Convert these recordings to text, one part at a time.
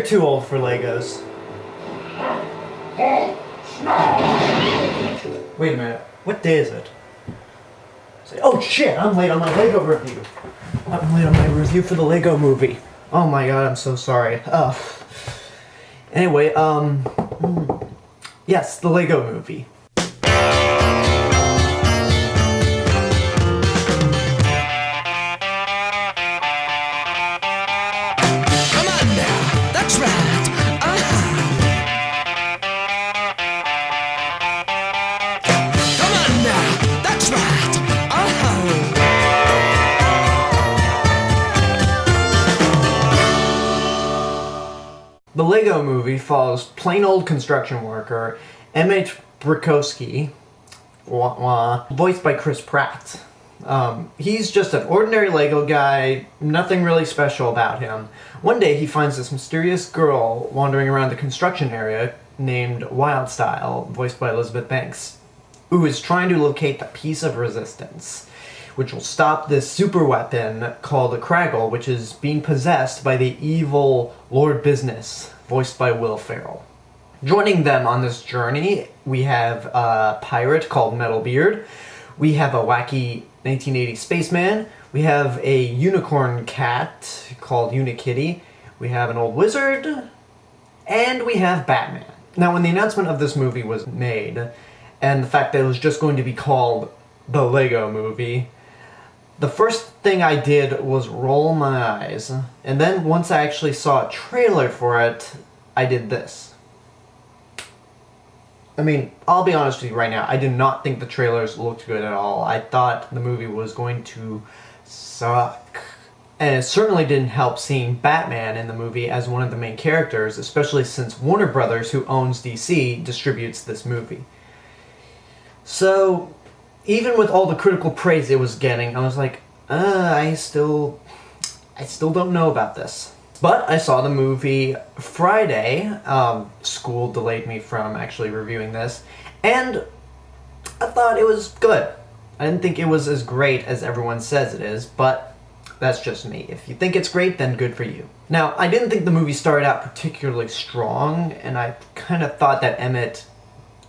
too old for Legos. Wait a minute. What day is it? Oh shit, I'm late on my Lego review. I'm late on my review for the Lego movie. Oh my god, I'm so sorry. Anyway, yes, the Lego movie. Come on now, that's right. Come on now, that's right. The Lego movie follows plain old construction worker Emmett Brikowski, voiced by Chris Pratt. He's just an ordinary Lego guy, nothing really special about him. One day he finds this mysterious girl wandering around the construction area named Wildstyle, voiced by Elizabeth Banks, who is trying to locate the piece of resistance, which will stop this super weapon called the Kraggle, which is being possessed by the evil Lord Business, voiced by Will Ferrell. Joining them on this journey, we have a pirate called Metalbeard, we have a wacky 1980 spaceman, we have a unicorn cat called Unikitty, we have an old wizard, and we have Batman. Now, when the announcement of this movie was made, and the fact that it was just going to be called The Lego Movie, the first thing I did was roll my eyes, and then once I actually saw a trailer for it, I did this. I mean, I'll be honest with you right now, I did not think the trailers looked good at all. I thought the movie was going to suck. And it certainly didn't help seeing Batman in the movie as one of the main characters, especially since Warner Brothers, who owns DC, distributes this movie. So, even with all the critical praise it was getting, I was like, I still don't know about this. But I saw the movie Friday. School delayed me from actually reviewing this, and I thought it was good. I didn't think it was as great as everyone says it is, but that's just me. If you think it's great, then good for you. Now, I didn't think the movie started out particularly strong, and I kind of thought that Emmett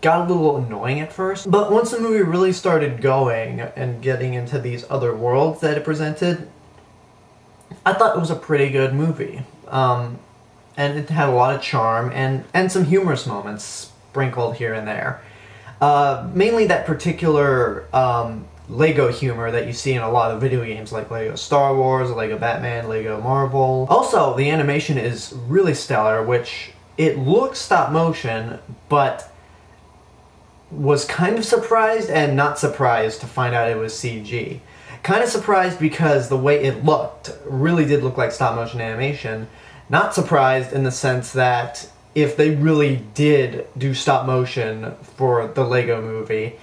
got a little annoying at first, but once the movie really started going and getting into these other worlds that it presented, I thought it was a pretty good movie. And it had a lot of charm and some humorous moments sprinkled here and there. Mainly that particular Lego humor that you see in a lot of video games like Lego Star Wars, Lego Batman, Lego Marvel. Also, the animation is really stellar, which it looks stop motion, but was kind of surprised and not surprised to find out it was CG. Kind of surprised because the way it looked really did look like stop motion animation. Not surprised in the sense that if they really did do stop motion for the Lego movie,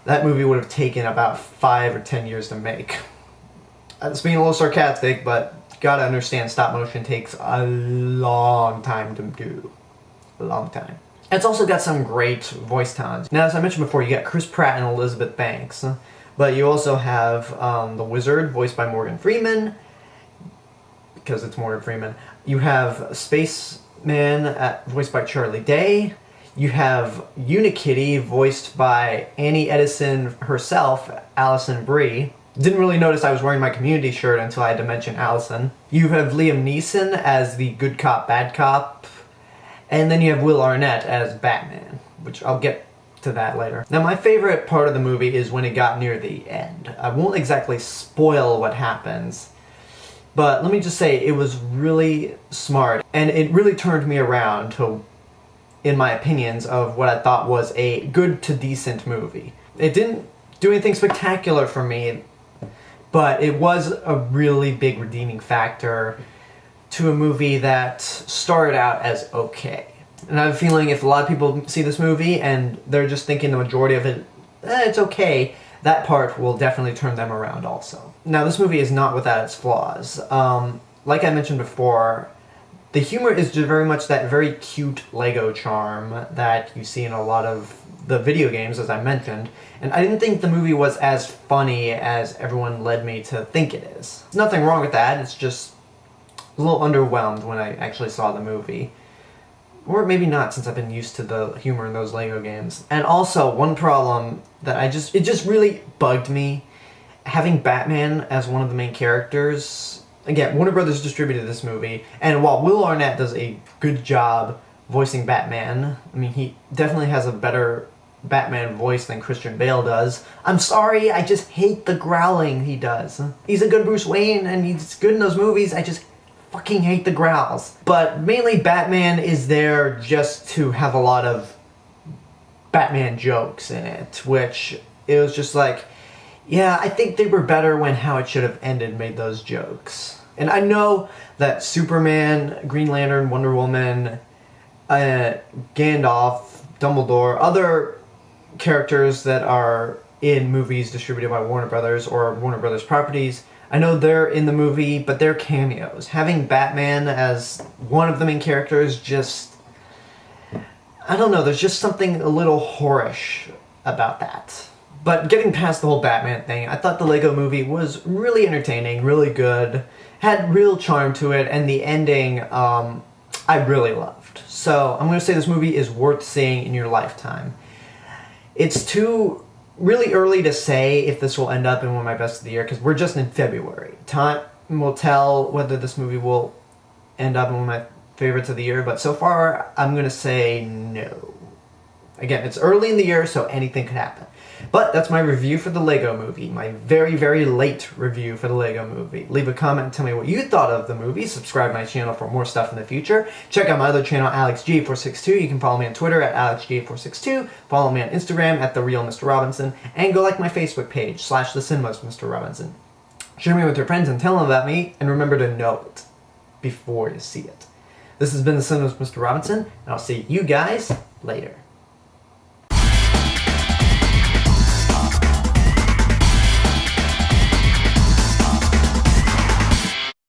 that movie would have taken about 5 or 10 years to make. It's being a little sarcastic, but you gotta understand stop motion takes a long time to do. A long time. It's also got some great voice talent. Now, as I mentioned before, you got Chris Pratt and Elizabeth Banks, but you also have the Wizard, voiced by Morgan Freeman, because it's Morgan Freeman. You have Spaceman, voiced by Charlie Day. You have Unikitty, voiced by Annie Edison herself, Alison Brie. Didn't really notice I was wearing my Community shirt until I had to mention Allison. You have Liam Neeson as the good cop, bad cop. And then you have Will Arnett as Batman, which I'll get to that later. Now, my favorite part of the movie is when it got near the end. I won't exactly spoil what happens, but let me just say it was really smart, and it really turned me around to, in my opinions, of what I thought was a good to decent movie. It didn't do anything spectacular for me, but it was a really big redeeming factor to a movie that started out as okay. And I have a feeling if a lot of people see this movie and they're just thinking the majority of it, it's okay, that part will definitely turn them around also. Now, this movie is not without its flaws. Like I mentioned before, the humor is just very much that very cute Lego charm that you see in a lot of the video games, as I mentioned, and I didn't think the movie was as funny as everyone led me to think it is. There's nothing wrong with that, it's just a little underwhelmed when I actually saw the movie. Or maybe not, since I've been used to the humor in those Lego games. And also, one problem that it just really bugged me, having Batman as one of the main characters. Again, Warner Brothers distributed this movie, and while Will Arnett does a good job voicing Batman, I mean, he definitely has a better Batman voice than Christian Bale does. I'm sorry, I just hate the growling he does. He's a good Bruce Wayne, and he's good in those movies, I just fucking hate the growls. But mainly Batman is there just to have a lot of Batman jokes in it, which it was just like, yeah, I think they were better when How It Should Have Ended made those jokes. And I know that Superman, Green Lantern, Wonder Woman, Gandalf, Dumbledore, other characters that are in movies distributed by Warner Brothers or Warner Brothers properties, I know they're in the movie, but they're cameos. Having Batman as one of the main characters just, I don't know, there's just something a little whorish about that. But getting past the whole Batman thing, I thought the Lego movie was really entertaining, really good, had real charm to it, and the ending I really loved. So I'm going to say this movie is worth seeing in your lifetime. It's too really early to say if this will end up in one of my best of the year, because we're just in February. Time will tell whether this movie will end up in one of my favorites of the year, but so far I'm going to say no. Again, it's early in the year, so anything could happen. But that's my review for the Lego movie, my very, very late review for the Lego movie. Leave a comment and tell me what you thought of the movie. Subscribe to my channel for more stuff in the future. Check out my other channel, AlexG842. You can follow me on Twitter at AlexG842. Follow me on Instagram at TheRealMrRobinson. And go like my Facebook page, /TheCinemasMrRobinson. Share me with your friends and tell them about me. And remember to know it before you see it. This has been The Cinemas Mr. Robinson, and I'll see you guys later.